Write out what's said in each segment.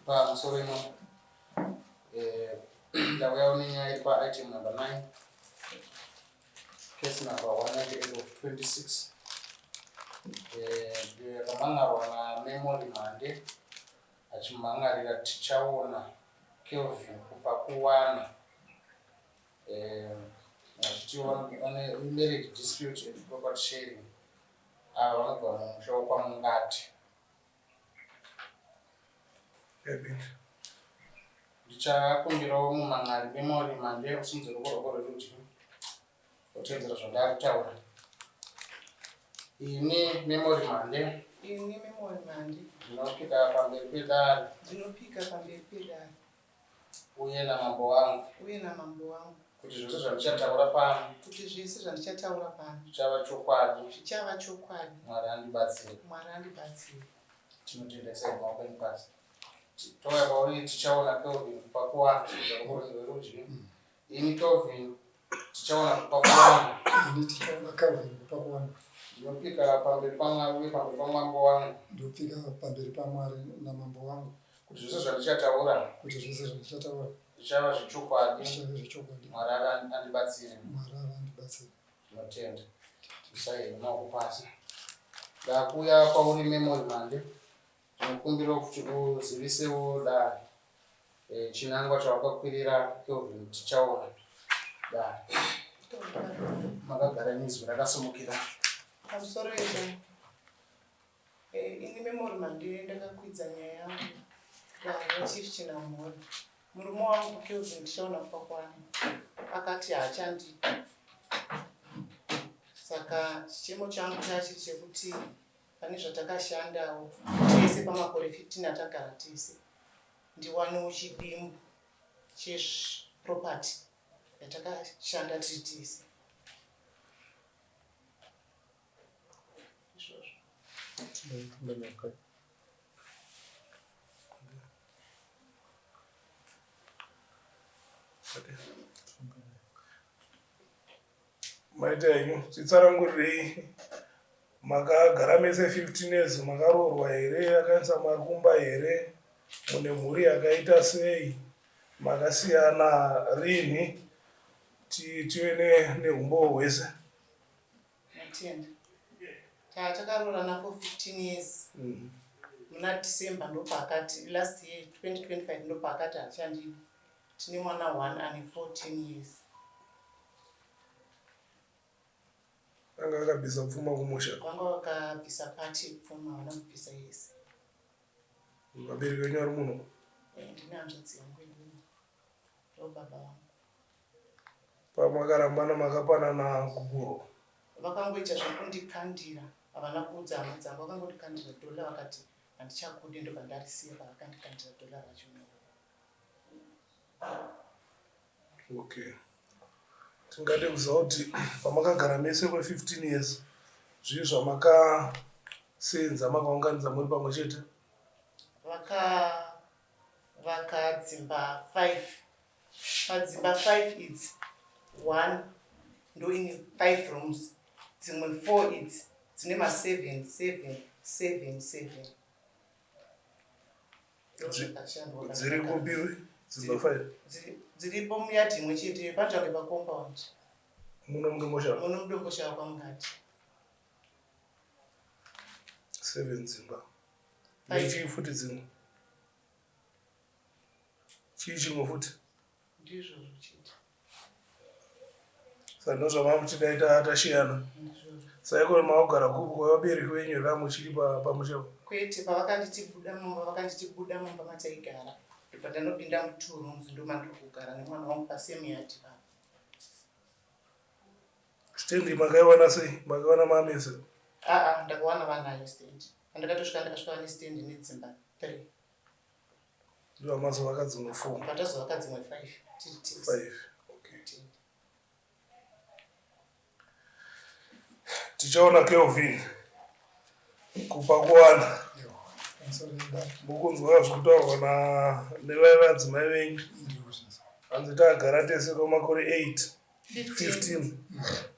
pamusoro ino ndauyawo nenyaya iri paitem number 9 case number 198 of 26 yakamhangarwa namemory mhande achimhangarira tichaona Kelvin kubva kuwana achitiwa ane marriage dispute and property sharing ava vanogara mumusha wokwamungati. Ndichakumbirawo mumhan'ari memory mhande usimudze ruoko rwerudyi kutedzera zvandari kutaura. Ini memory mhande ndinopika pamberi pedare uye namambo wangu kuti zvose zvandichataura pano zvichava chokwadi. Mwari andibatsire. Tinotendesa maoko enyu pasi. Touya kwauri tichaona Kelvin kubva kuwana ruoko rwerudyi. Ini Kelvin tichaona kubva kuwana. Ndinopika pamberi paMwari uye pamberi pamambo wangu. Pamberi paMwari namambo wangu kuti zvose zvandichataura zvichava zvechokwadi. Mwari andibatsire. Tinotenda. Tisaire maoko pasi. Ndakuya kwauri memory mhande ndinokumbira kuti uzivisewo dare chinangwa chawakakwirira Kelvin tichaona dare. Makagara nezwi rakasumukira. Pamusoro ino ini memory mhande ndakakwidza nyaya yangu vachiri chinamhuri. Murume wangu Kelvin tichaona kubva kuwana akati haachandi. Saka chichemo changu chachiri chekuti pane zvatakashandawo tese pamakore 15 atagara tese ndiwanewo chidimbu cheproperty yatakashanda tiri tese. Maita yenyu titsarangurirei, makagara mese 15 years, makaroorwa here, akaisa Mwari kumba here, mune mhuri yakaita sei, makasiyana rini, tive nehumbo hwese. Matenda takaroorana for 15 years. Muna December ndopakati last year 2025 ndopakati hachandi. Tine mwana 1 ane 14 years. Anga akabvisa pfuma kumusha. Vanga vakabvisa pati pfuma, vana kubvisa yese. Vabereki venyu vari muno? Ndine hanzvadzi yangu iduno ndobaba vangu. Pamakarambana makapanana kukuro? Vakangoita zvekundikandira, havana kuudza hama dzangu, vakangondikandira $, vakati handichakudi, ndobva ndarisiya pavakandikandira $. Racho Okay. Tingade kuziva kuti pamakagara mese kwe 15 years zvii zvamakasenza makaunganidza muri pamwe chete? Vaka dzimba 5. Padzimba 5 idzi 1 ndo ine 5 rooms, dzimwe 4 idzi dzine ma 7. Dziri kupiwe dzimba 5? Dziripo muyadhi imwe chete patange pacompound. Muno mudomboshava? Muno mudomboshava kwamungati. 7 dzimba. Nechii futi dzimwe? Chii chimwe futi? Ndizvo zvichita. Saka ndozvamava muchidaita tashiyana. Saiko maogara kuku kwavabereki venyu here muchiri pamusha? Kwete, pavakanditi buda mumba mataigara. Patanopinda mu2 rooms ndomandiri kugara nemwana wangu pasame yard. Stendi makaiwana sei? Makaiwana mamese? Ndakawana vanayo stendi. Ndakasvika nestendi nedzimba 3. Ndiwo mazovaka dzimwe 4. Patazovaka dzimwe 5. 5. Okay. Tichaona Kelvin kubva kuwana. Mukunzwa zvekutaurwa nevadzimai venyu hanzi takagara tese kwemakore 15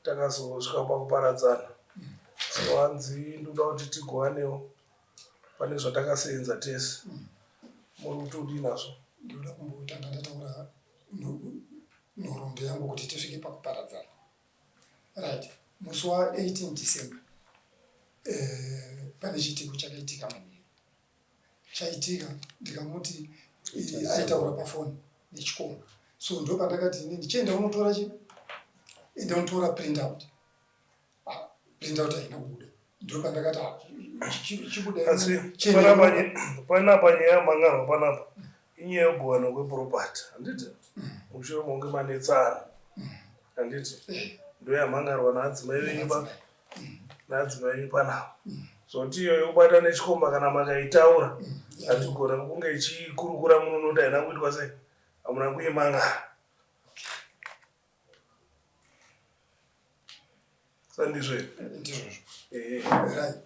takazosvika pakuparadzana. So hanzi ndoda kuti tigowanewo pane zvatakasenza tese. muri kutodii nazvo? Ndoda kumbotanga ndataura nhoroondo yangu kuti tisvike pakuparadzana. Right. Musi wa18 December pane chitiko chakaitika munyika. Chaitika ndikamuti aitaura pafoni nechikomo. So ndo pandakati inini ndichienda unotora chi? Enda unotora printout. Printout haina kubuda. Ndo pandakati chibuda. Asi panapa nyaya mangarwa panapa inyaya yekugovana kweproperty handiti mushure monge manetsana handiti ndoyamangarwa naadzimai venyu panapa. Zoti iyo yokubata nechikomba kana makaitaura hatigona kunge ichikurukura munonoti haina kuitwa sei, hamuna kuimangara. Sandizvo ndizvozvo.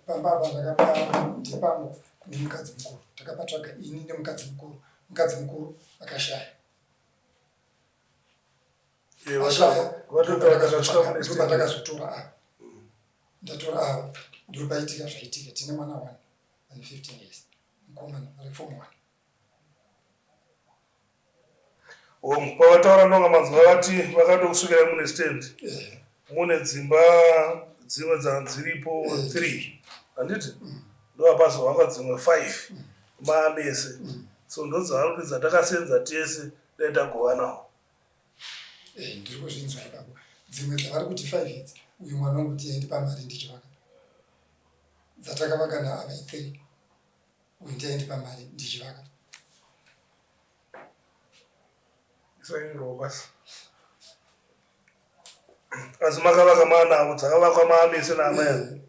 Pambaba ndakapa ndipano nemukadzi mukuru. Takapatsvaga ini nemukadzi mukuru. Mukadzi mukuru akashaya. Ndakatotora apa. Ndatora apa. Ndopaitika zvaitika. Tine mwana 1 ane 15 years. Mukomana ari form 1. Pavataura ndonga mazuva vati vakatokusvikira mune stand mune dzimba dzimwe dziripo 3 handiti ndovapazovakwa dzimwe 5 maamese. So ndodziva kuti dzatakasenza tese dai tagovanawo. Ndiri kuzvinzwa ipapo. Dzimwe dzavari kuti 5 idzi uyu mwana wangu tiende pamari ndichivaka. Dzatakavaka naavai 3 uyu ndiende pamari ndichivaka. Isainiro basi. Asi makavaka manavo dzakavakwa maamese naamai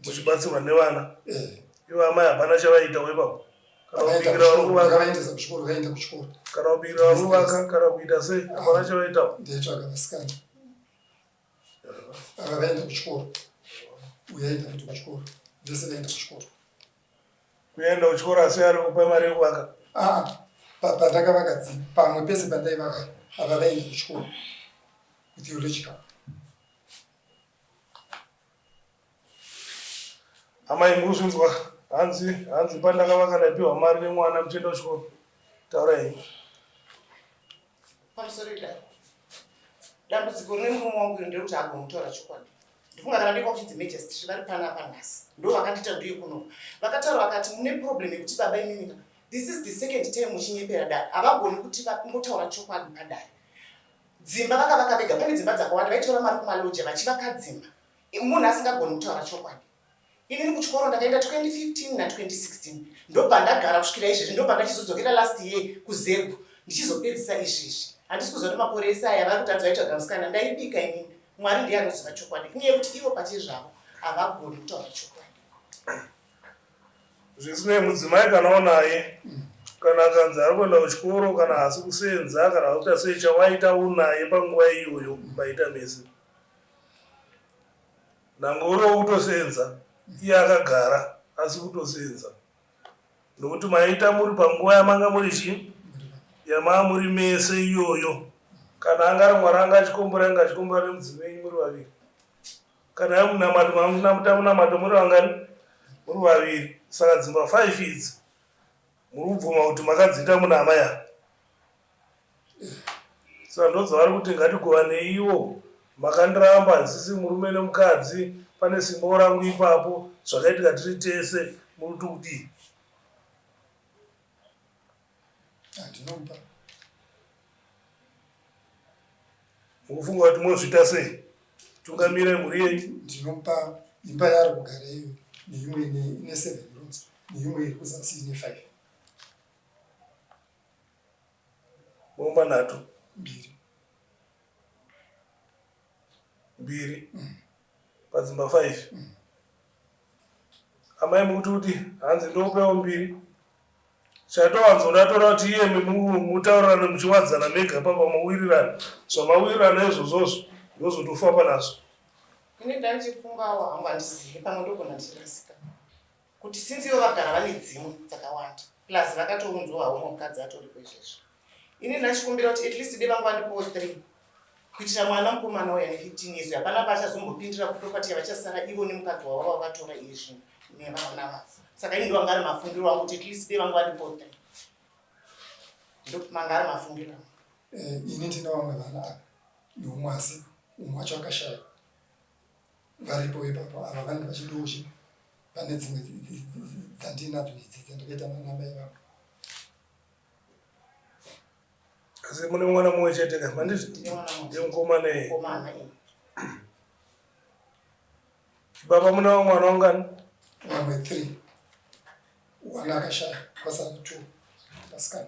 muchibatsirwa nevana. Ivo amai hapana chavaitawo ipapo. Vakaendesa kuchikoro, vaenda kuchikoro. Kana kubikira vari kuvaka kana kuita sei hapana chavaitawo. Ndaitsvaga vasikana. Ava vaenda kuchikoro. Uyu aenda futi kuchikoro. Vese vaenda kuchikoro. Kuenda kuchikoro asi ari kupa mari yekuvaka. Pandakavaka dzimba pamwe pese pandaivaka ava vaenda kuchikoro. Theological. Amai muzvinzwa hanzi pandakavaka ndaipiwa mari nemwana muchienda kuchikoro. Taurai. Pamusoro idaro. Dambudziko rine murume wangu ndekuti agomutaura chokwadi. Ndifunga kana ndikwa kuchidzi Majesty vari panapa nhasi. Ndo vakandita ndiyo kuno. Vakataura vakati mune problem yekuti baba imini. This is the second time muchinyepera dai. Havagoni kuti vakumbotaura chokwadi padai. Dzimba vakavaka vega, pane dzimba dzakawanda vaitora mari kumaloja vachivaka dzimba. Munhu asingagoni kutaura chokwadi. Inini kuchikoro ndakaenda 2015 na 2016. Ndobva ndagara kusvikira izvezvi, ndobva ndachizodzokera last year kuZegu ndichizopedzisa izvezvi. Handisi kuzoti makore ese aya vari kutadza vaitsvaga musikana ndaibika inini. Mwari ndiye anoziva chokwadi. Inyaya yekuti ivo pachezvavo havagoni kutaura chokwadi. Zvisinei mudzimai kana unaye kana akanzi ari kuenda kuchikoro kana hasi kusenza kana akuita sei chawaita unaye panguva iyoyo maita mese nangoro kutosenza iye akagara asi kutosenza nokuti maita muri panguva yamanga muri chii yamaa muri mese iyoyo. Kana angari mwari anga achikombora nemudzimai muri vaviri kana yamunamato muri vangani muri vaviri. Saka dzimba 5 idzi muri kubvuma kuti makadziita muna amaya. Saka ndodzavari kuti ngatigovanei ivo makandiramba handisisi murume nemukadzi pane simbo rangu ipapo zvakaitika tiri tese muri kudii. Handinomupa. Mukufunga kuti munozviita sei? Tungamire mhuri yenyu. Ndinomupa imba yaari kugara iyo neimwe ine 7 rooms neimwe iri kuzasi ine 5. Bomba nhatu. 2 padzimba 5. Amai mukuti kuti hanzi ndopewo 2. Chatowanzodatora kuti iye mutaurirane muchiwadzana mega papa mawirirane. Zvamawirirana izvozvozvo ndozotofamba nazvo. Ini ndaichifungawo hangu handizivi pamwe ndogona ndichirasika. Kuti since ivo vagara vane dzimwe dzakawanda. Plus vakatounzwawo mukadzi atoripo izvezvo. Ini ndachikumbira kuti at least vangu vandipowo 3. Kuitira mwana mukomana uya ne 15 years hapana pachazombopindira kuproperty yavachasara ivo nemukadzi wavo vakatora izvi nevana vavo. Saka ini ndovangari mafungiro angu kuti at least vangu vandipowo 3. mangari mafungira ini ndina vamwe vana apa neumwe asi umwe wacho akashaya varipo ipapo ava vanenge vachidouzve pane dzimwe dzandinadzo idzi dzandakaita nanamai vavo. asi mune mwana mumwe chete ka manditi yemukomana iye baba muna mwana wangani vamwe 3 wana akashaya kwasara 2 vasikana.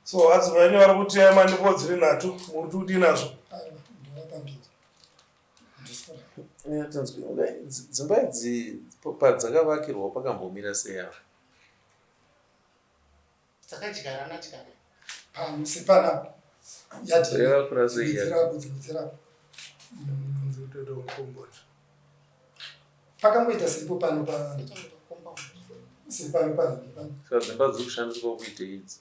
so hadzimai vari kuti mandipo dziri nhatu muri kuti nazvo aiwa ndovapambiri dzimba idzi padzakavakirwa pakambomira sei ava dzakadyara nadyara pamusi pana yakakura sei dzirapo pakamboita seipo pano sepano panapa saka dzimba dziri kushandiswa kuite idzi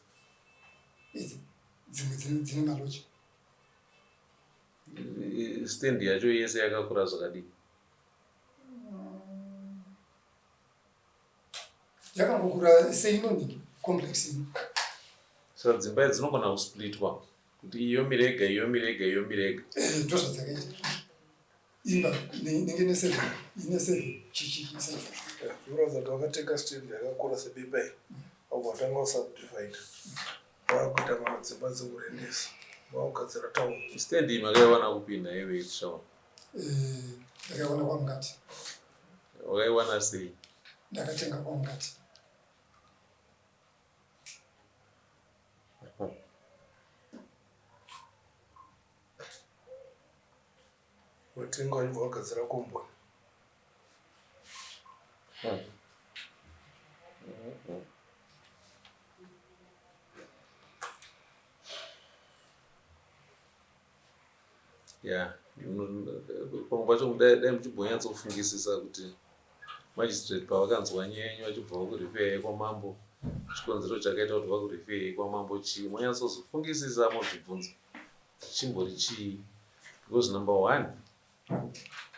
idzi dzimwe dzine maloji stendi yacho yese yakakura zvakadii yakangokura seinoniki complex ino. saka dzimba idzi dzinogona kusplitwa kuti iyo mirega iyo mirega iyo mirega ndozvadzakaita imba inenge ne7 ine 7 chichiki 7 zvinoratidza kuti vakatenga stendi yakakura sebepa iyi vabva vatanga kusubdivide vakuita madzimba dzekurendesa vakugadzira tauni. stendi makaiwana kupinda iwe itishaona ndakaiwana kwamungati. wakaiwana sei? ndakatenga kwamungati. watenga wachibva wagadzira komboni ya pamwe pacho dai muchimbonyatsofungisisa kuti magistrate pavakanzwa nyaya yenyu vachibva vakurifei kwamambo chikonzero chakaita kuti vakurifei kwamambo chii monyatsozofungisisa muzvibvunzo chimbori chii because number 1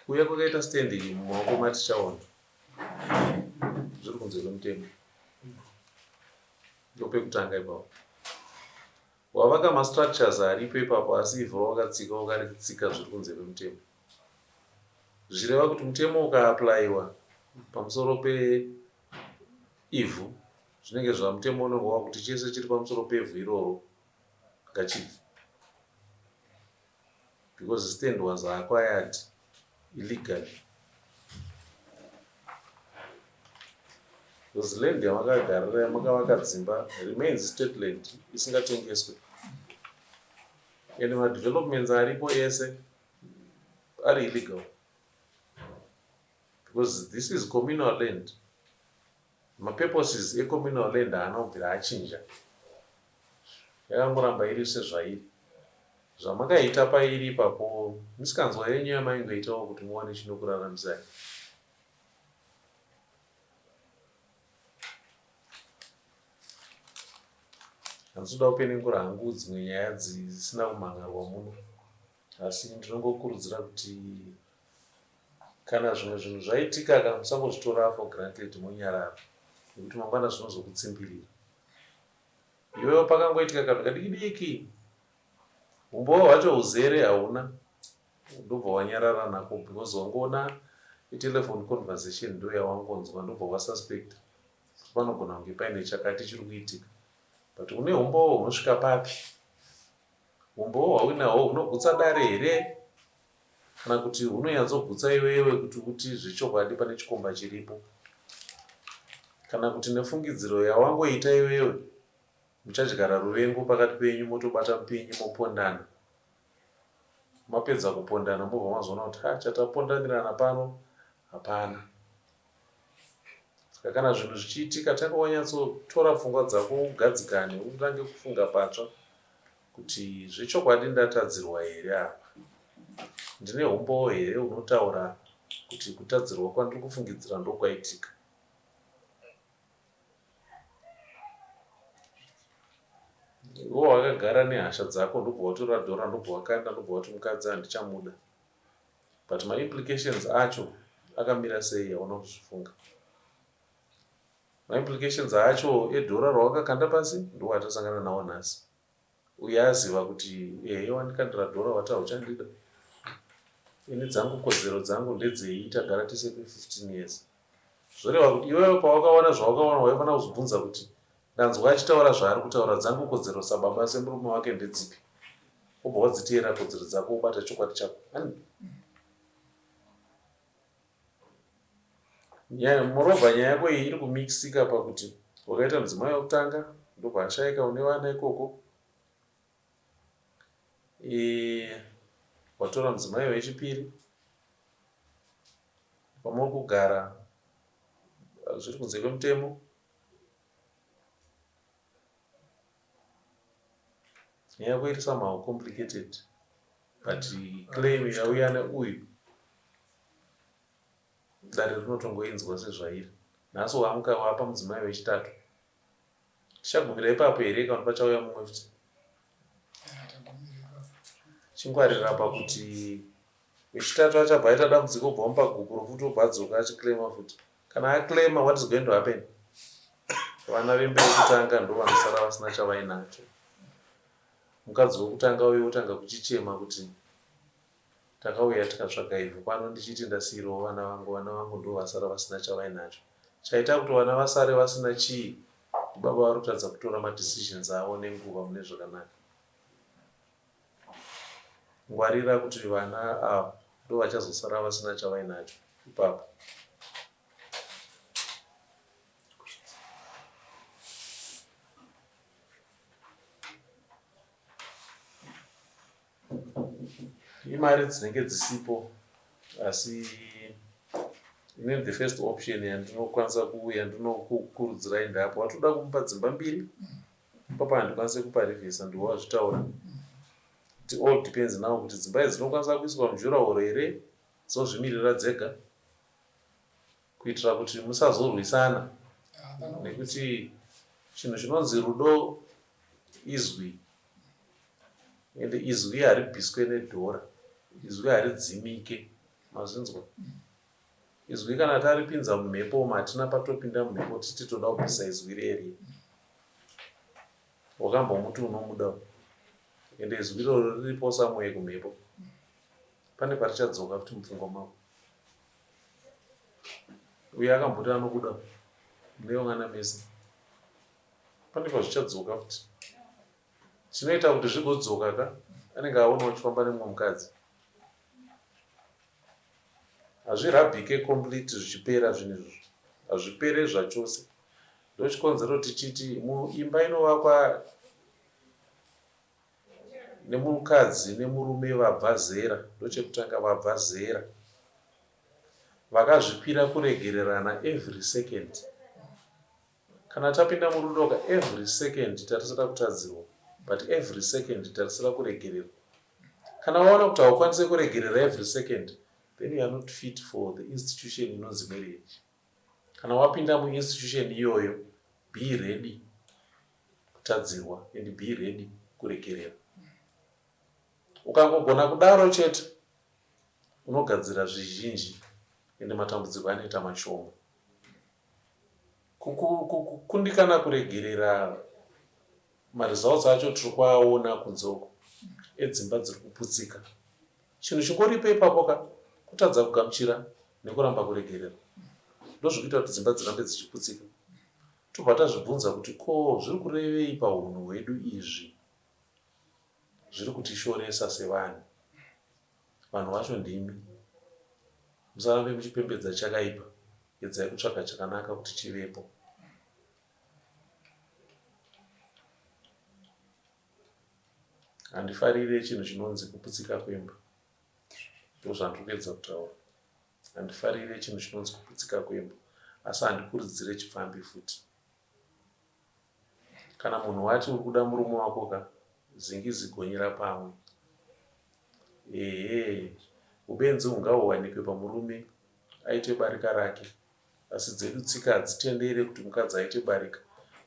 kuuya kwakaita stendi mumaoko matichaona zviri kunze kwemutemo ndopekutanga ipapo wavaka mastructures aripo ipapo asi ivhu rawakatsika ukaritsika zviri kunze kwemutemo zvireva kuti mutemo ukaaplaiwa pamusoro peivhu zvinenge zvamutemo unongova kuti chese chiri pamusoro pevhu iroro ngachibve because stand was acquired illegally. Because land yamakagarira yamakavaka dzimba remains state land isingatengeswe. And madevelopments aripo ese ari illegal. Because this is communal land. Mapurposes ecommunal land anobvira achinja. Yakangoramba iri sezvairi. Zvamakaita pairi ipapo musikanzwa yenyu yamaingoitawo kuti muwane chinokuraramisai. Handinoda kupenengura hangu dzimwe nyaya dzisina kumhangarwa muno, asi ndinongokurudzira kuti kana zvimwe zvinhu zvaitika kana musangozvitora for granted munyarara nekuti mangwana zvinozokutsimbirira. Iwewe pakangoitika kanhu kadiki umboo hwacho uzere hauna ndobva wanyarara nako because wangoona telephone conversation ndo yawangonzwa ndobva wasuspect panogona kunge paine chakati chiri kuitika. But une umboo hunosvika papi? Umboo hwaunahwo hunogutsa dare here kana kuti hunonyatsogutsa iwewe kuti zvechokwadi pane chikomba chiripo, kana kuti nefungidziro yawangoita iwewe muchadyara ruvengo pakati penyu motobata mupinyi mopondana. Mapedza kupondana mobva mazoona kuti chatapondanirana pano hapana. Saka kana zvinhu zvichiitika tanga wanyatsotora pfungwa dzako ugadzikane utange kufunga patsva kuti zvechokwadi ndatadzirwa here apa, ndine umboo here unotaura kuti kutadzirwa kwandiri kufungidzira ndokwaitika. Iwo wakagara nehasha dzako ndobva watora dhora ndobva wakaenda ndobva wati mukadzi handichamuda, but maimplications acho akamira sei yaona kuzvifunga. maimplications acho edhora rawakakanda pasi ndo watasangana nawo nhasi. Uye aziva kuti ehe wandikandira dhora wati hauchandida, ini dzangu kodzero dzangu ndedzei, tagara tese kwe15 years. Zvoreva kuti iwewe pawakaona zvawakaona waifanira kuzibvunza kuti ndanzwa achitaura zvaari kutaura, dzangu kodzero sababa semurume wake ndedzipi, obva wadziteera kodzero dzako ubata chokwadi chako. Moreover, nyaya yako iyi iri kumixika pakuti wakaita mudzimai wekutanga ndobva ashayika une vana ikoko, watora mudzimai wechipiri, pamuri kugara zviri kunze kwemutemo. Nyaya yako iri somehow complicated, but claim yauya neuyu dare rinotongoinzwa sezvairi. Nhasi wamuka wapa mudzimai wechitatu, tichagumira ipapo here kana pachauya mumwe futi? Chingwarira pakuti wechitatu achabva aita dambudziko bva mupa guku rofuti obva adzoka achiclaima futi. Kana aclaima, what is going to happen? Vana vembe yekutanga ndo vanosara vasina chavainacho. Mukadzi wekutanga uye utanga kuchichema kuti takauya tikatsvaga ivhu pano ndichiti ndasiyirawo vana vangu ndo vasara vasina chavainacho. Chaita kuti vana vasare vasina chii, baba vari kutadza kutora madecisions avo nenguva mune zvakanaka. Ngwarira kuti vana ava ndo vachazosara vasina chavainacho ipapo. Imari dzinenge dzisipo, asi inini the first option yandinokwanisa kuuya ndinokukurudzirai ndapo. Watoda kumupa dzimba 2 papa handikwanise kupa revhesa, ndiwo wazvitaura. It all depends now kuti dzimba idzi dzinokwanisa kuiswa mujurahoro here, dzozvimirira dzega, kuitira kuti musazorwisana. Nekuti chinhu chinonzi rudo izwi, ende izwi haribviswe nedhora, izwi haridzimike. Mazvinzwa? Izwi kana taripinza mumhepo, matina patopinda mumhepo titi toda kubvisa izwi reri, wakambomuti unomuda, ende izwi iroro riripo samwe kumhepo, pane parichadzoka kuti mupfungwa mavo. Uye akamboti anokuda muneyongana mese, pane pazvichadzoka futi. Chinoita kuti zvigodzoka ka anenge aona uchifamba nemumwe mukadzi. Hazvirabhike complete zvichipera zvinhu izvi, hazvipere zvachose. Ndochikonzero tichiti imba inovakwa nemukadzi nemurume vabva zera, ndochekutanga vabva zera, vakazvipira kuregererana every second. Kana tapinda murudo every second tarisira kutadzirwa, but every second tarisira kuregererwa. Kana waona kuti haukwanise kuregerera every second, then you are not fit for the institution inonzi marriage. Kana wapinda muinstitution iyoyo, be ready kutadzirwa and be ready kuregerera. Ukangogona kudaro chete, unogadzira zvizhinji ende matambudziko anoita mashoma. Kukundikana kuregerera maresults acho tiri kuaona kunzoko edzimba dziri kuputsika. Chinhu chingoripo ipapo kutadza kugamuchira nekuramba kuregerera. Ndozvikuita kuti dzimba dzirambe dzichiputsika. Tobva tazvibvunza kuti ko zviri kurevei paunhu hwedu izvi zviri kutishoresa sevanhu. Vanhu vacho ndimi. Musarambe muchipembedza chakaipa, edzai kutsvaga chakanaka kuti chivepo. Handifarire chinhu chinonzi kuputsika kwemba. Ndozvandikuedza kutaura. Handifarire chinhu chinonzi kuputsika kwemba, asi handikurudzire chipfambi futi. Kana munhu wati uri kuda murume wako zingizigonyera pamwe. Ubenzi hungahuwanikwe pamurume aite barika rake, asi dzedu tsika hadzitendere kuti mukadzi aite barika.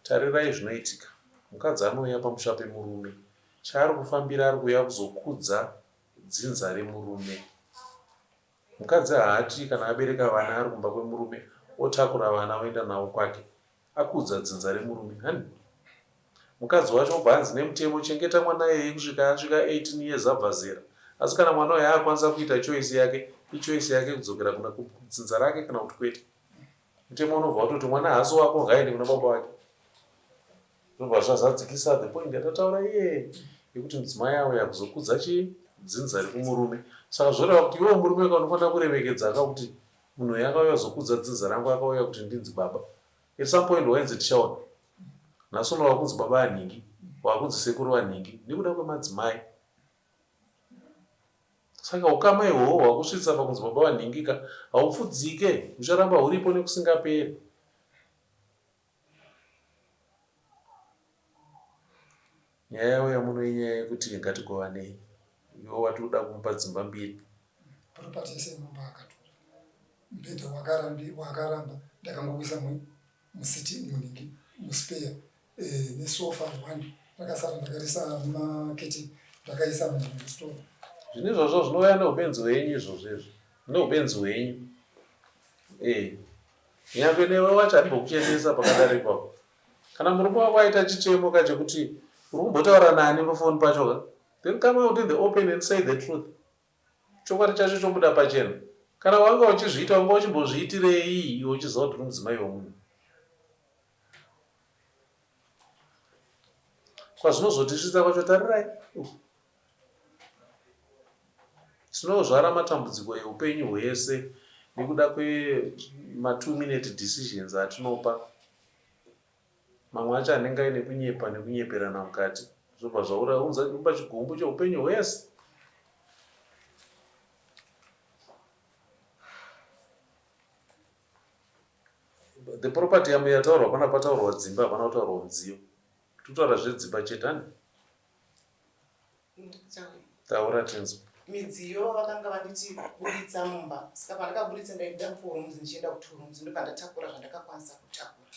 Tarirai zvinoitika. Mukadzi anouya pamusha pemurume, chaari kufambira ari kuuya kuzokudza dzinza remurume. Mukadzi haati kana abereka vana ari kumba kwemurume otakura vana oenda navo kwake. akudza dzinza remurume hani. Mukadzi wacho obva anzi nemutemo chengeta mwana yeye kusvika asvika 18 years abva zera. Asi kana mwana uyu akwanisa kuita choice yake, ichoice yake kudzokera kuna kudzinza rake kana kuti kwete. Mutemo unobva kuti mwana haasi wako ngaende kuna baba wake. Zvobva zvazadzikisa the point yatataura iye yekuti mudzimai auya kuzokudza dzinza rekumurume. Saka zvoreva kuti iwe murume unofanira kuremekedza kuti munhu uyu akauya kuzokudza dzinza rangu akauya kuti ndinzi baba. At some point wainzi tichaona. Nhasi uno wakunzi baba anhingi, wakunzi sekuru anhingi, nekuda kwemadzimai. Saka ukama ihwohwo hwakusvitsa pakunzi baba wanhingika haupfudzike, ucharamba huripo nekusingaperi. Nyaya yavo yamuno inyaya yekuti ngatigovanei. Iwo watoda kumupa dzimba 2. Property yesemumba akatora. Mubhedha wakaramba ndakangoisa musiti muningi muspare. Nesofa 1 rakasara ndakarisa mumaketi ndakaisa mustore. Zvine izvozvo zvinouya neupenzi hwenyu izvozvezvo. Neupenzi hwenyu. Nyangwe newe wacho handimbokuchenesa pakadaro ipapo. Kana murume wako aita chichemo chekuti uri kumbotaura nani pafoni pacho, then come out in the open and say the truth. Chokwadi chacho chobuda pachena. Kana wanga uchizviita wanga uchimbozviitirei iwe uchiziva kuti uri mudzimai womunhu. Kwazvinozotisvitsa kwacho tarirai. Tinozvara matambudziko eupenyu hwese nekuda kwema2-minute decisions atinopa. Mamwe acho anenge aine kunyepa nekunyeperana mukati. Zvobva zvaunza pachigumbu cheupenyu hwese. The property yamu yataurwa pana pataurwa dzimba hapana kutaurwa mudziyo. Totaura zvedzimba chetani. Taura tenzi. Midziyo vakanga vanditi buditsa mumba. Saka pandakabuditsa ndaenda kuforums ndichienda kutorums ndopandatakura zvandakakwanisa kutakura.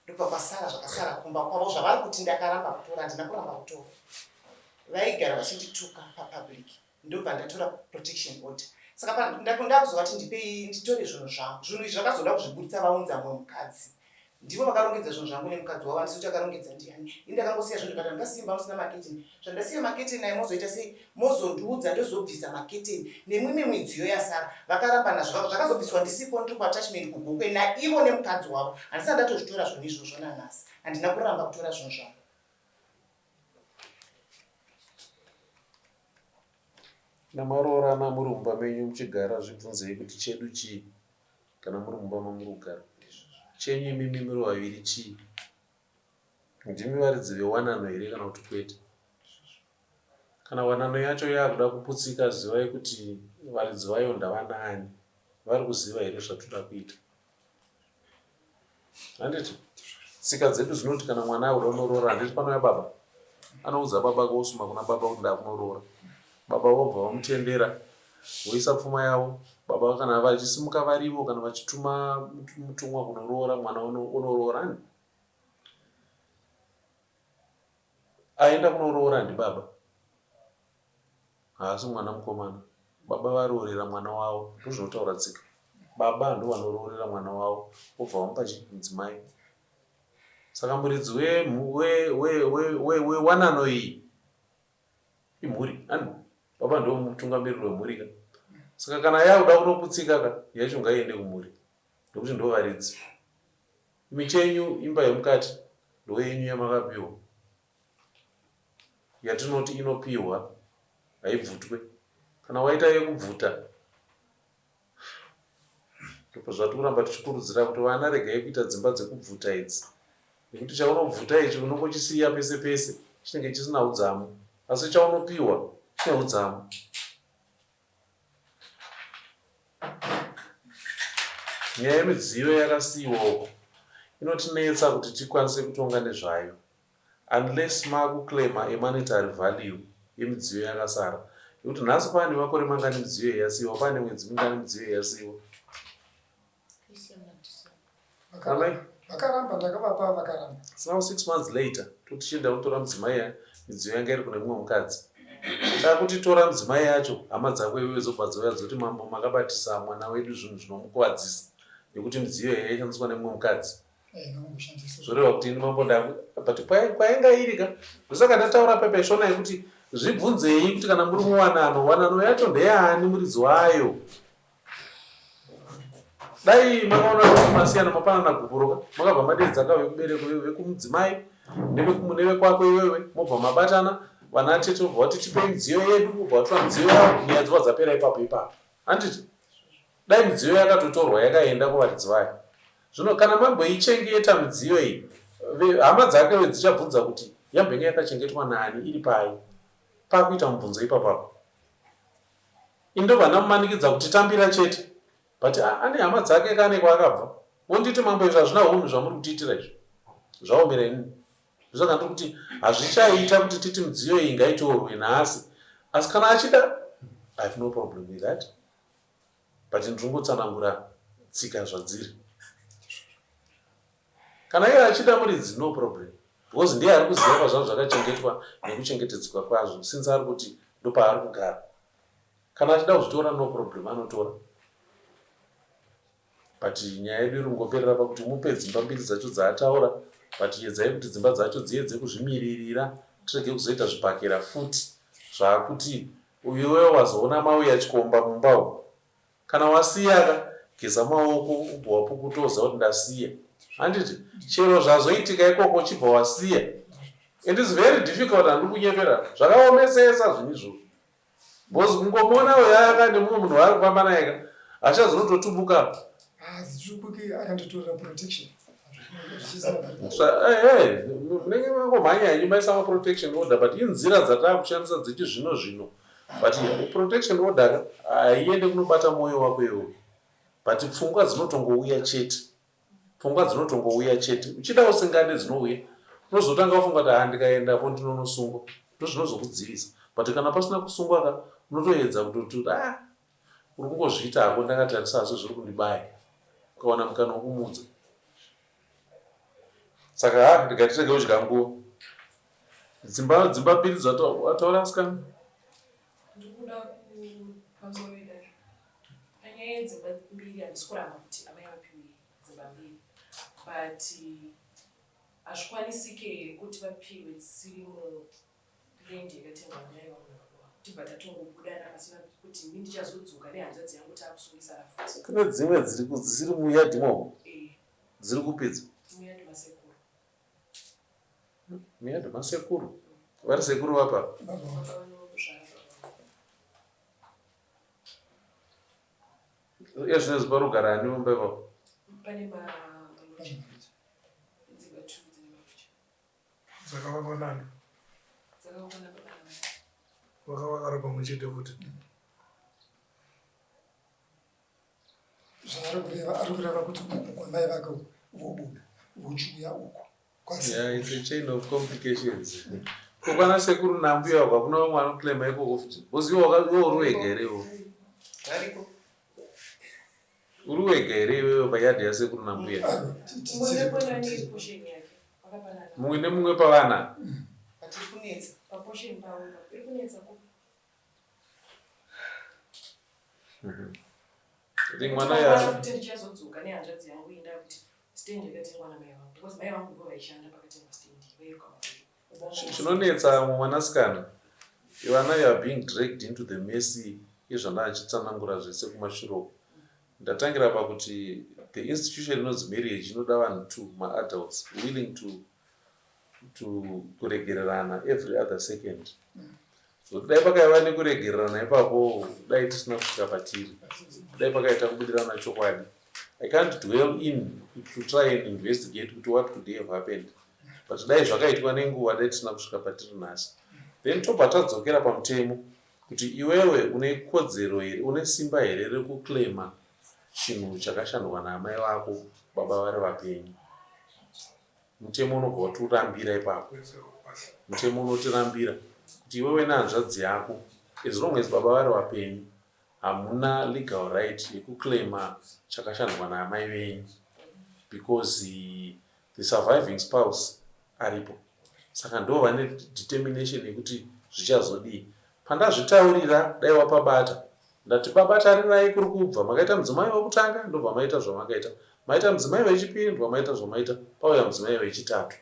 Ndopa pasara zvakasara kumba kwavo zvavari kuti ndakaramba kutora handina kuramba kutora. Vaigara vachindituka papublic. Ndobva ndatora protection order. Saka ndakuzova kuti nditore zvinhu zvangu. Zvinhu izvi zvakazoda kuzvibuditsa vaunza mumwe mukadzi. Ndivo vakarongedza zvinhu zvangu nemukadzi wavo, handisi kuti akarongedza ndiani. Indakangosiya zvinhu ndikati ndasimba musina maketeni. Zvandasiya maketeni naye mozoita sei? Mozondiudza ndozobvisa maketeni nemimwe midziyo yasara. Vakaramba nazvo zvakazobviswa ndisipo ndiri attachment kugokwe naivo nemukadzi wavo. Handisati ndatozvitora zvinhu izvozvo nanhasi. Handina kuramba kutora zvinhu zvangu. Namaroorana muri mumba menyu muchigara zvibvunzei kuti chedu chii? Kana muri mumba mamuri kugara. Chenyu imimi muri vaviri chii? Ndimi varidzi vewanano here kana kuti kwete? Kana wanano yacho yakuda kuputsika, zivai kuti varidzi vayo ndavanaani. Vari kuziva here zvatoda kuita. Handiti? Tsika dzedu dzinoti kana mwana auda unoroora, handiti panouya baba. Anoudza baba kosuma kuna baba kuti ndakunoroora. Baba vobva vamutendera, voisa pfuma yavo. Baba kana vachisimuka varivo kana vachituma mutumwa kunoroora, mwana unoroora. Aenda kunoroora ndi baba. Haasi mwana mukomana. Baba varoorera mwana wavo. Ndozvinotaura tsika. Baba ndo vanoroorera mwana wavo, vobva vamupa mudzimai. Saka muridzi wewanano iyi imhuri. Baba ndo mutungamiriri wemhuri. Saka kana yakuda kunoputsika yacho ngaiende kumhuri. Ndokuti ndo varidzi. Michenyu imba yemukati ndo yenyu yamakapiwa. Yatinoti inopiwa haibvutwe. Kana waita yekubvuta, ndipo zvatikuramba tichikurudzira kuti vana regai kuita dzimba dzekubvuta idzi. Nekuti chaunobvuta ichi unongochisiya pese pese chinenge chisina udzamu. Asi chaunopiwa chine udzamu. Nyaya yemidziyo yakasiyiwa uko inotinetsa kuti tikwanise kutonga nezvayo. Unless makuclaima monetary value yemidziyo yakasara. Nekuti nhasi pane makore mangani midziyo yasiyiwa, pane mwedzi mingani midziyo yasiyiwa. Vakaramba ndakavapa vakaramba. Now 6 months later, totichienda kutora mudzimai midziyo yanga iri kune mumwe mukadzi. Takuti tora mudzimai yacho, hama dzako iwe zobva dzouya dzoti mambo makabatisa mwana wedu zvinhu zvinomukuvadzisa. Nekuti midziyo yaishandiswa nemumwe mukadzi. zvoreva kuti ini mambonda but kwainga iri ka ndosaka ndataura pepeshona yekuti zvibvunzei kuti kana muri muwanano yacho ndeyaani muridzi wayo. Dai makaona kuti masiyana mapanana kuburuka makabva madedza kavo vekubereko vekumudzimai nevekwako iwewe mobva mabatana vana tete obva kuti tipei midziyo yedu obva vatora midziyo yavo nyaya dzova dzapera ipapo handiti dai midziyo yakatotorwa yakaenda kuvaridzi vayo. Zvino kana mamboichengeta midziyo iyi hama dzake dzichabvunza kuti yambenge yakachengetwa nani iri pai pakuita mubvunzo ipapapo. Indobva ndamumanikidza kuti tambira chete but ane hama dzake kane kwaakabva wonditi mamboizva hazvina unhu zvamuri kutiitira izvi zvaomera ini. Zvosaka ndiri kuti hazvichaita kuti titi midziyo iyi ngaitorwe nhasi asi kana achida I have no problem with that but ndingotsanangura tsika zvadziri. Kana iye achida muridzi no problem because ndiye ari kuziva pazvanhu zvakachengetwa nekuchengetedzwa kwazvo since ari kuti ndopaari kugara. Kana achida kuzvitora no problem anotora but nyaya yedu iri kungoperera pakuti mupe dzimba mbiri dzacho dzaataura but yedzai kuti dzimba dzacho dziyedze kuzvimiririra tirege kuzoita zvibhakera futi zvakuti uyuwe wazoona mauya chikomba mumba umu kana wasiyaka geza maoko ubva wapukutoza kuti ndasiya handiti chero zvazoitika ikoko chibva wasiya and it's very difficult handiri kunyepera zvakaomesesa zvinhu izvozvo because kungomona uyaka nemumwe munhu waari kufamba naye achazonototumbuka hazichubuki akandotora protection munenge mangomhanya henyu maisa maprotection order but inzira dzataakushandisa dzechizvino zvino but protection order haiende kunobata mwoyo wako iwoyo but pfungwa dzinotongouya chete uchida usingade dzinouya unozotanga wafunga kuti handikaendapo ndinonosungwa ndozvinozokudzivisa but kana pasina kusungwa ka unotoedza kutoti uri kungozviita hako ndakatarisa asi zviri kundibaya ukaona mukana wokumudza. Saka ndikatirege kudya nguo dzimba mbiri dzataura sikana ndikuda kupamusoro wedazvo panyaya yedzimba mbiri handisi kuramba kuti amai vapiwe dzimba mbiri but hazvikwanisike here kuti vapiwe dzisiri murendi yakatengwa naye vamunaa tibva tatongobudana pasina kuti ini ndichazodzoka nehanzvadzi yangu taakusungisana futi. Kune dzimwe dzisiri muyadhi imomo dziri kupedza muyadhi masekuru muyadhi masekuru vari sekuru vapa ezvino zipa rugara ani mumba ipapo pane maloji dzimba 2 dzine maloji dzakavakwa nani dzakavakwa nababa vakavakara pamwe chete kuti zvaari kureva kuti kwamai vake vobuda vochuya uko it's a chain of complications. Kokwana sekuru nambuya kwa kuna vamwe vanoclaima ikoko futi uziwo uri wega here iwo uri wega here iwewe payadhi yasekuru nambuya mumwe nemumwe pavana kuti mwana yafuti ndichazodzoka nehanzvadzi yangu inda kuti stendi yakatengwa namai vangu because mai vangu ndo vaishanda pakatengwa stendi chinonetsa mwanasikana ivana you are being dragged into the messy izvana achitsanangura zvese kumashure. Ndatangira pakuti the institution inonzi marriage inoda vanhu two maadults willing to kuregererana every other second. So dai pakaiva nekuregererana ipapo dai tisina kusvika patiri dai pakaita kubudirana chokwadi. I can't dwell in to try and investigate what could have happened but dai zvakaitwa nenguva dai tisina kusvika patiri nhasi then tobva tadzokera pamutemo kuti iwewe une kodzero here une simba here rekuclaima chinhu chakashandwa naamai vako baba vari vapenyu. Mutemo unobva watirambira ipapo mutemo unotirambira kuti iwewe nehanzvadzi yako as long as baba vari vapenyu hamuna legal right yekuclaima chakashandwa naamai venyu because the surviving spouse aripo. Saka ndo vane determination yekuti zvichazodii. Pandazvitaurira dai wapabata ndati baba tarirai kuri kubva makaita mudzimai wekutanga ndobva maita zvamakaita maita mudzimai wechipiri maita zvamaita pauya mudzimai wechitatu.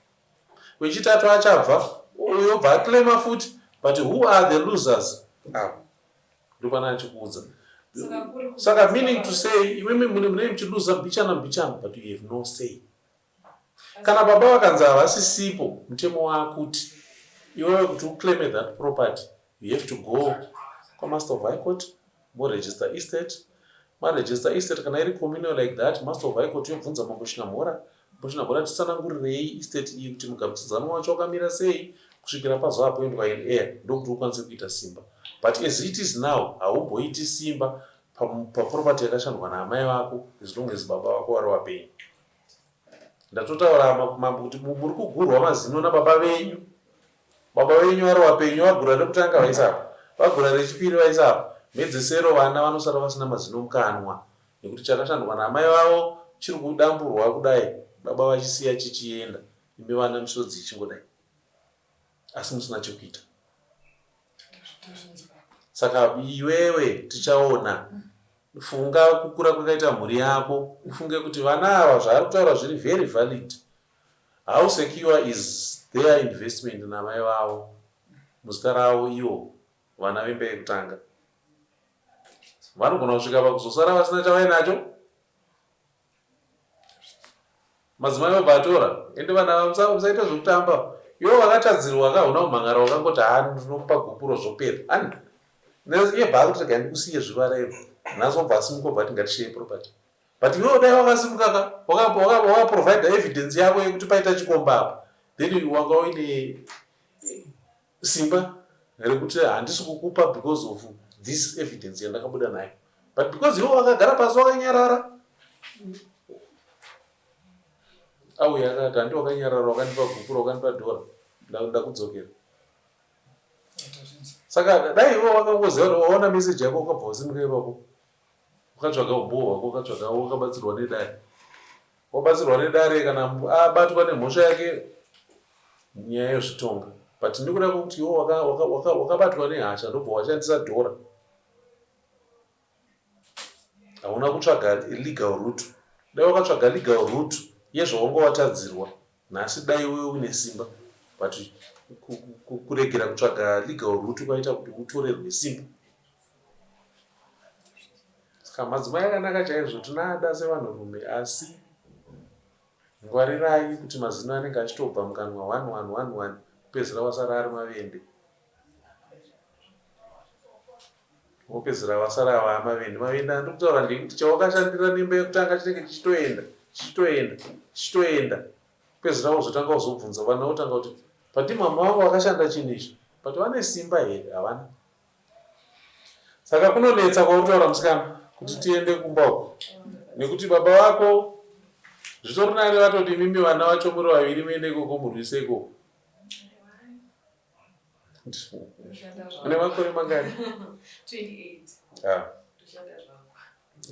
Wechitatu achabva yobva aclaima futi, but who are the losers? Ndopana achikuudza. Saka meaning to say imimi mune muchiluza mbichana but you have no say. Kana baba vakanzi havasisipo mutemo wakuti iwewe kuti uclaim that property, you have to go Master of High Court, register estate. Register estate kana iri communal like that, Master of High Court yobvunza mamboshina mhora titsanangurirei estate iyi kuti mugamuchidzano wacho wakamira sei kusvikira pazoapoindwa in air, ndokuti ukwanise kuita simba. But as it is now, haumboiti simba paproperty yakashandwa naamai vako as long as baba vako vari wapenyu. Ndatotaura mambo kuti muri kugurwa mazino nababa venyu. Baba venyu vari wapenyu, vagura rekutanga vaisapo, vagura rechipiri vaisapo, mhedzisero vana vanosara vasina mazino mukanwa nekuti chakashandwa naamai vavo chiri kudamburwa kudai, baba vachisiya chichienda, imi vana misodzi ichingodai, asi musina chekuita. Saka iwewe tichaona, funga kukura kwakaita mhuri yako, ufunge kuti vana ava zvari kutaura zviri very valid. How secure is their investment namai vavo muzita ravo ivo vana vemba yekutanga? Vanogona kusvika pakuzosara vasina chavainacho. Madzimai vobva atora ende vana musaita zvokutamba. Ivo vakatadzirwa hauna kumhangara wakangoti ndinomupa gupuro zvopera. Iye bva kuti regai ndikusiye zvivara ivo. Nhasi obva asimuka obva ati ngatishiye property. But iwe dai wakasimuka wakaprovide evidence yako yekuti paita chikomba apa, then wanga uine simba rekuti handisi kukupa because of this evidence yandakabuda nayo. But because iwe wakagara pasi wakanyarara, au yakati handi wakanyarara wakandipa gupuro wakandipa dhora ndakudzokera. Saka dai iwe wakangoziva kuti waona message yako ukabva usimuka ipapo, ukatsvaga umbohwa hwako, ukatsvaga wakabatsirwa nedare, wabatsirwa nedare kana abatwa nemhosva yake nyaya yezvitonga. But ndikuda kuti iwe wakabatwa nehasha ndobva washandisa dhora, hauna kutsvaga legal route. Dai wakatsvaga legal route yezvawanga watadzirwa, nhasi dai iwe une simba. But kuregera kutsvaga legal route kwaita kuti utorerwe simba. Saka madzimai akanaka chaizvo, tinada sevanhurume, asi ngwarirai kuti mazino anenge achitobva mukanwa 1111 kupedzisira wasara ari mavende. Wopedzisira wasara ava mavende. Mavende andikutaura ndekuti chawakashandira nemba yekutanga chinenge chichitoenda. Kupedzisira wozotanga uzobvunza vana wotanga kuti pati mama vangu wakashanda chinhu ichi, but vane simba here? Havana. Saka kunonetsa kwautaura musikana kuti tiende kumba uko, nekuti baba vako zvitori nani vatoti mimi vana vacho muri vaviri muende ikoko murwise ikoko. Une makore mangani? 28.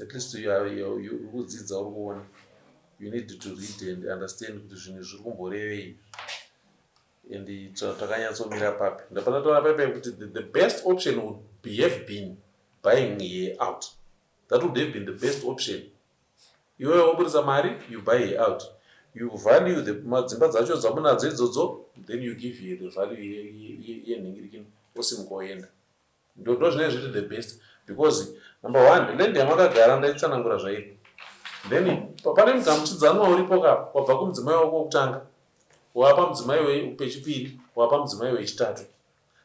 At least ukudzidza uri kuona. You need to read and understand kuti zvinhu zviri kumborevei. And takanyatsomira papi. Ndapata toona papi kuti the best option would have been buying her out. That would have been the best option. You wobudisa mari, you buy her out. You value the madzimba dzacho dzamunadzo idzodzo, then you give her the value yenhingirikini osimuka oenda. Ndo zvinenge zviri the best, because number one, land yamakagara ndaitsanangura zvairi. Then pane mugamuchidzanwa uripo kapo, wabva kumudzimai wako wokutanga, wapa mudzimai wechipiri, wapa mudzimai wechitatu.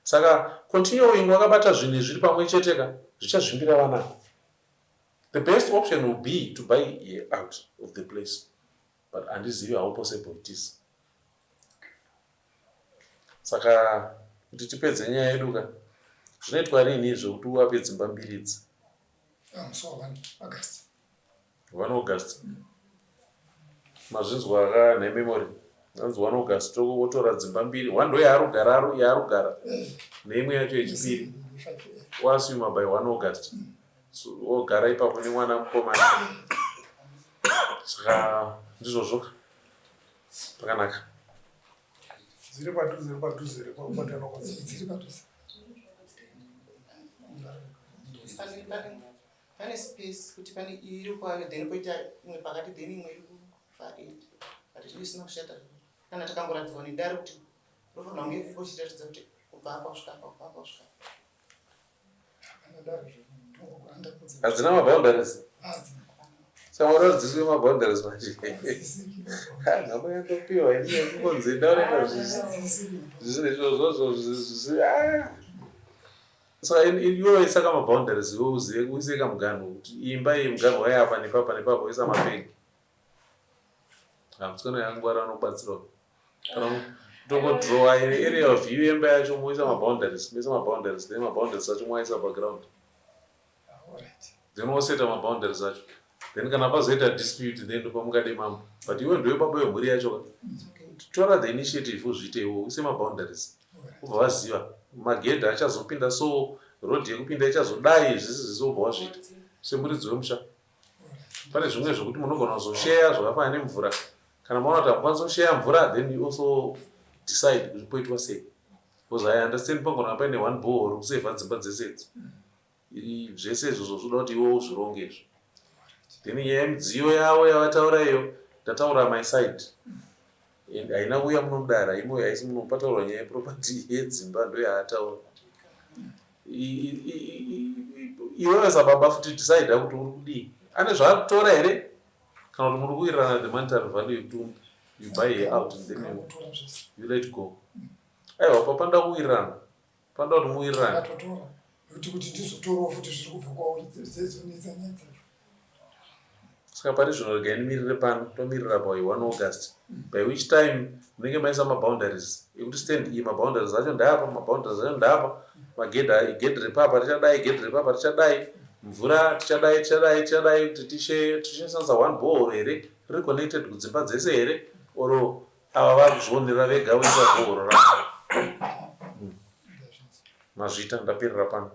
Saka continuing wakabata zvinhu zviri pamwe cheteka zvichazvimbira vana. The best option would be to buy her out of the place, but handizivi how possible it is. Saka kuti tipedze nyaya yedu ka, zvinoitwa rini zvokuti uvape dzimba mbiri idzi? Musi wa August. 1 August. Mazvinzwa aka nememory. Nanzi 1 August wotora dzimba mbiri, wando yaarugara neimwe yacho yechipiri. Wasuma by 1 August. So ogara ipapo nemwana mukomana. Saka ndizvozvo pakanaka. Ziri padhuze repabatana kwaziri. Dziri padhuze. pane space kuti pane iri kwayo then poita imwe pakati then imwe iri kufa 8 but zvisina kushata kana takangoradzwa nedare kuti rofanira kunge vivo chiratidza kuti kubva apa kusvika apa kubva apa kusvika hazvina maboundaries saka unodzidziswe maboundaries manje nhamo yandopiwa ini kunzi ndaoneka zvisizvozvozvo saka iwewe isaka maboundaries iwe uzive uiseka muganhu kuti imba iyi muganhu wayo apa nepapa nepapa uisa mabhengi hamutsikana yangwara anobatsirawo kana kutongodrowa area of view yemba yacho moisa maboundaries then maboundaries acho moaisa background then woseta maboundaries acho then kana pazoita dispute then ndopamungade mambo but iwe ndiwe baba wemhuri yacho tora the initiative uzviite iwo uise maboundaries ubva vaziva magedha achazopinda so road yekupinda ichazodai zvisizobva wazviita semuridzi wemusha pane zvimwe zvokuti munogona kuzosheya zvakafanana nemvura kana maona kuti hamukwanisa kusheya mvura then you also decide kuti poitwa sei because I understand pangona paine one borehole kusevha dzimba dzese idzi zvese izvozvo zvoda kuti iwe uzvirongezvo then nyaya yemidziyo yavo yavataura iyo ndataura my side haina kuuya munomudara imo haisi munopataurwa nyaya yeproperty yedzimba ndo yaataura iwewe sababa futi decide kuti uri kudii ane zvaakutora here kana kuti muri kuwirirana the monetary value yekuti you buy her out and then you let go aiwa papanda kuwirirana panda kuti muwirirane kuti ndizotorawo futi zviri kubva kwauri dzezonetsa nyaya dzacho saka pari zvino rega inimirire pano tomirira by 1 August by which time munenge maisa maboundaries ekuti stand iyi maboundaries acho ndaapa maboundaries acho ndaapa magedhi repapa richadai gedhi repapa richadai mvura tichadai kuti ticheshanisa one borehole here riri connected kudzimba dzese here oro ava vari kuzvionera vega voisa borehole ravo mazvita ndapirira pano.